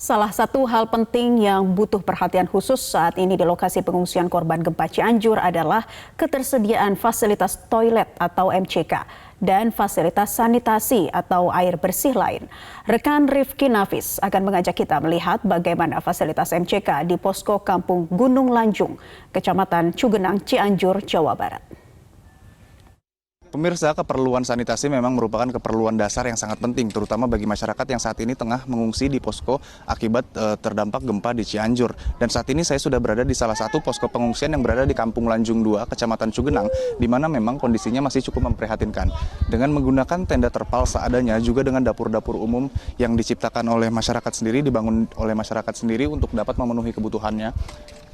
Salah satu hal penting yang butuh perhatian khusus saat ini di lokasi pengungsian korban gempa Cianjur adalah ketersediaan fasilitas toilet atau MCK dan fasilitas sanitasi atau air bersih lain. Rekan Rifki Nafis akan mengajak kita melihat bagaimana fasilitas MCK di posko Kampung Gunung Lanjung, Kecamatan Cugenang, Cianjur, Jawa Barat. Pemirsa, keperluan sanitasi memang merupakan keperluan dasar yang sangat penting, terutama bagi masyarakat yang saat ini tengah mengungsi di posko akibat terdampak gempa di Cianjur. Dan saat ini saya sudah berada di salah satu posko pengungsian yang berada di Kampung Lanjung 2, Kecamatan Cugenang, di mana memang kondisinya masih cukup memprihatinkan. Dengan menggunakan tenda terpal seadanya, juga dengan dapur-dapur umum yang diciptakan oleh masyarakat sendiri, dibangun oleh masyarakat sendiri untuk dapat memenuhi kebutuhannya,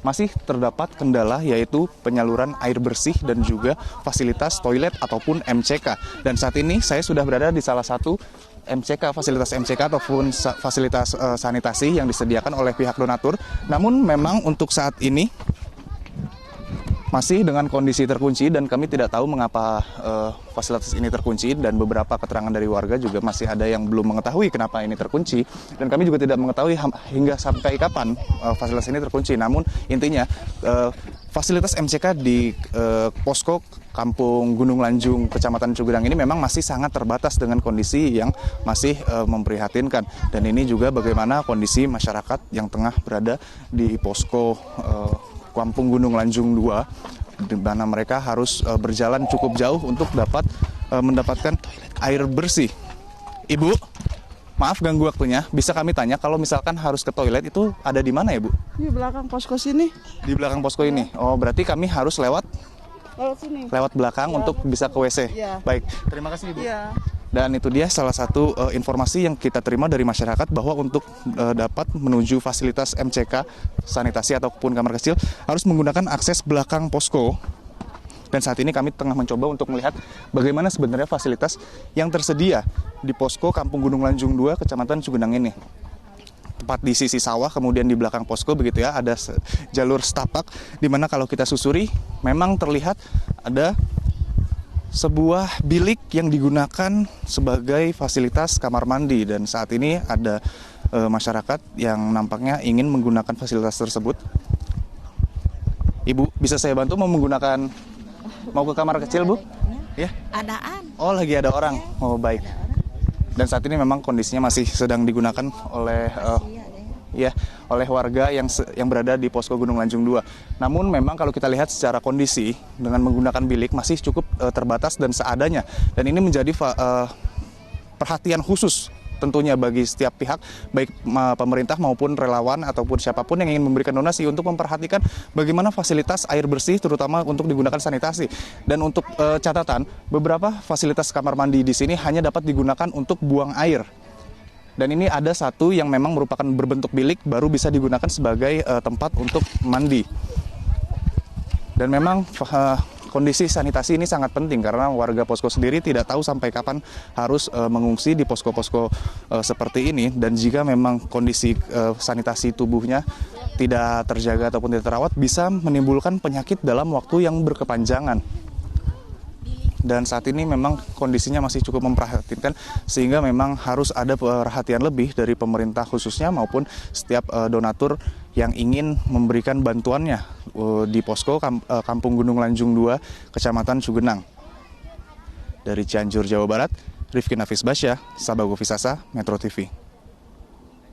masih terdapat kendala yaitu penyaluran air bersih dan juga fasilitas toilet ataupun MCK. Dan saat ini saya sudah berada di salah satu MCK, fasilitas MCK ataupun fasilitas sanitasi yang disediakan oleh pihak donatur. Namun memang untuk saat ini masih dengan kondisi terkunci dan kami tidak tahu mengapa fasilitas ini terkunci, dan beberapa keterangan dari warga juga masih ada yang belum mengetahui kenapa ini terkunci, dan kami juga tidak mengetahui hingga sampai kapan fasilitas ini terkunci. Namun intinya fasilitas MCK di posko Kampung Gunung Lanjung, Kecamatan Cugenang ini memang masih sangat terbatas dengan kondisi yang masih memprihatinkan. Dan ini juga bagaimana kondisi masyarakat yang tengah berada di posko Kampung Gunung Lanjung 2, di mana mereka harus berjalan cukup jauh untuk dapat mendapatkan air bersih. Ibu, maaf ganggu waktunya, bisa kami tanya kalau misalkan harus ke toilet itu ada di mana ya, Bu? Di belakang posko sini. Di belakang posko ini? Oh, berarti kami harus lewat sini. Lewat belakang ya, untuk bisa ke WC? Ya. Baik, terima kasih Ibu. Ya. Dan itu dia salah satu informasi yang kita terima dari masyarakat, bahwa untuk dapat menuju fasilitas MCK, sanitasi ataupun kamar kecil, harus menggunakan akses belakang posko. Dan saat ini kami tengah mencoba untuk melihat bagaimana sebenarnya fasilitas yang tersedia di posko Kampung Gunung Lanjung 2, Kecamatan Cugenang ini. Tepat di sisi sawah, kemudian di belakang posko begitu ya, ada jalur setapak, di mana kalau kita susuri memang terlihat ada sebuah bilik yang digunakan sebagai fasilitas kamar mandi. Dan saat ini ada masyarakat yang nampaknya ingin menggunakan fasilitas tersebut. Ibu, bisa saya bantu mau ke kamar kecil, Bu? Ya? Adaan. Oh, lagi ada orang. Oh, baik. Dan saat ini memang kondisinya masih sedang digunakan oleh oleh warga yang berada di posko Gunung Lanjung 2. Namun memang kalau kita lihat secara kondisi dengan menggunakan bilik masih cukup terbatas dan seadanya. Dan ini menjadi perhatian khusus tentunya bagi setiap pihak, baik pemerintah maupun relawan ataupun siapapun yang ingin memberikan donasi, untuk memperhatikan bagaimana fasilitas air bersih terutama untuk digunakan sanitasi. Dan untuk catatan, beberapa fasilitas kamar mandi di sini hanya dapat digunakan untuk buang air. Dan ini ada satu yang memang merupakan berbentuk bilik, baru bisa digunakan sebagai tempat untuk mandi. Dan memang kondisi sanitasi ini sangat penting, karena warga posko sendiri tidak tahu sampai kapan harus mengungsi di posko-posko seperti ini. Dan jika memang kondisi sanitasi tubuhnya tidak terjaga ataupun tidak terawat, bisa menimbulkan penyakit dalam waktu yang berkepanjangan. Dan saat ini memang kondisinya masih cukup memprihatinkan, sehingga memang harus ada perhatian lebih dari pemerintah khususnya maupun setiap donatur yang ingin memberikan bantuannya di posko Kampung Gunung Lanjung 2, Kecamatan Cugenang. Dari Cianjur, Jawa Barat, Rifki Nafis Basya, Sabago Visasa, Metro TV.